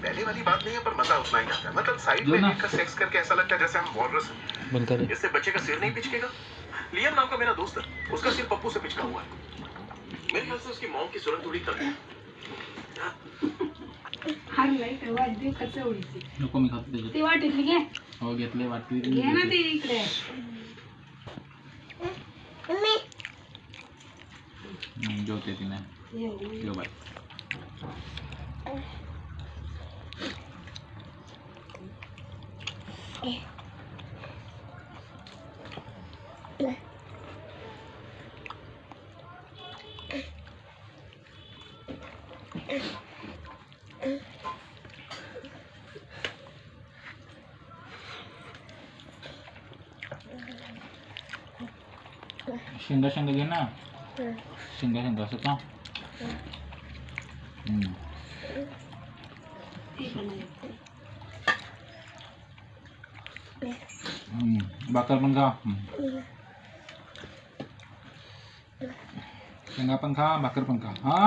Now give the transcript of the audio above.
पहले वाली बात नहीं है, पर मजा उतना ही आता है। मतलब साइड में लेकर सेक्स करके ऐसा लगता है जैसे हम वॉलरस हैं। इससे बच्चे का सिर नहीं पिचकेगा। लियम नाम का मेरा दोस्त है, उसका सिर पप्पू से पिचका हुआ है। मेरे ख्याल से उसकी मॉम की सुरंग थोड़ी तंग है। वाटते कसं उडीची नको मी खातो त्याच्यात. ती वाटीतली घे हो घेतले वाटली घे ना ती इकडे जेवते ती नाही जेव बाय. शेंगा शेंगा घे ना शेंगा शेंगा असं का भाकर पण खा शेंगा पण खा भाकर पण खा हा.